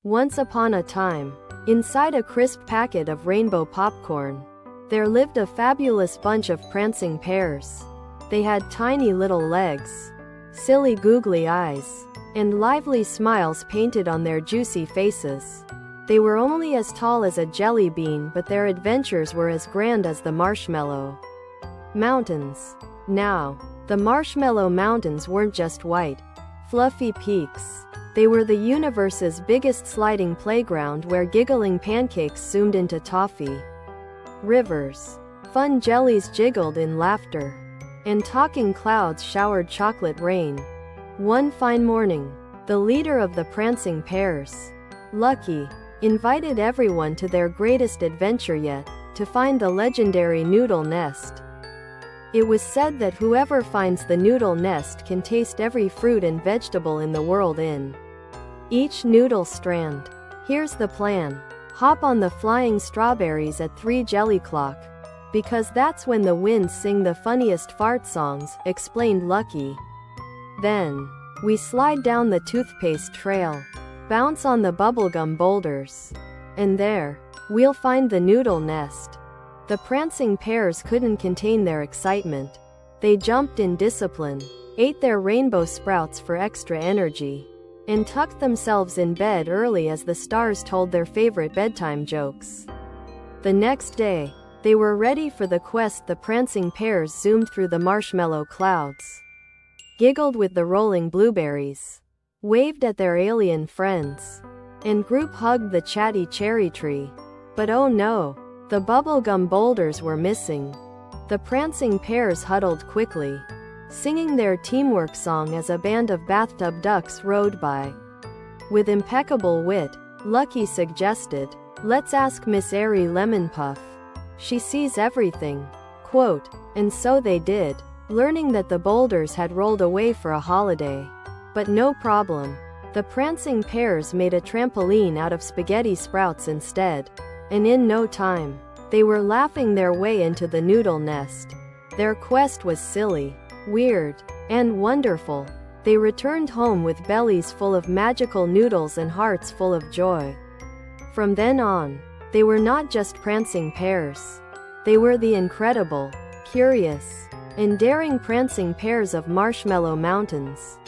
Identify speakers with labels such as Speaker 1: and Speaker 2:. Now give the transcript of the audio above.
Speaker 1: Once upon a time, inside a crisp packet of rainbow popcorn, there lived a fabulous bunch of prancing pears. They had tiny little legs, silly googly eyes, and lively smiles painted on their juicy faces. They were only as tall as a jelly bean, but their adventures were as grand as the Marshmallow Mountains. Now, the Marshmallow Mountains weren't just white, fluffy peaks. They were the universe's biggest sliding playground where giggling pancakes zoomed into toffee rivers, fun jellies jiggled in laughter, and talking clouds showered chocolate rain. One fine morning, the leader of the Prancing Pears, Lucky, invited everyone to their greatest adventure yet, to find the legendary Noodle Nest. It was said that whoever finds the Noodle Nest can taste every fruit and vegetable in the world in each noodle strand. Here's the plan. Hop on the flying strawberries at 3 jelly clock, because that's when the winds sing the funniest fart songs, explained Lucky. Then, we slide down the toothpaste trail, bounce on the bubblegum boulders, and there, we'll find the Noodle Nest. The Prancing Pears couldn't contain their excitement. They jumped in discipline, ate their rainbow sprouts for extra energy, and tucked themselves in bed early as the stars told their favorite bedtime jokes. The next day, they were ready for the quest. The Prancing Pears zoomed through the marshmallow clouds, giggled with the rolling blueberries, waved at their alien friends, and group hugged the chatty cherry tree. But oh no, the bubblegum boulders were missing. The Prancing Pears huddled quickly, singing their teamwork song as a band of bathtub ducks rode by. With impeccable wit, Lucky suggested, "Let's ask Miss Airy Lemon Puff. She sees everything." Quote, and so they did, learning that the boulders had rolled away for a holiday. But no problem. The Prancing Pears made a trampoline out of spaghetti sprouts instead, and in no time, they were laughing their way into the Noodle Nest. Their quest was silly, weird, and wonderful. They returned home with bellies full of magical noodles and hearts full of joy. From then on, they were not just Prancing Pears. They were the incredible, curious, and daring Prancing Pears of Marshmallow Mountains.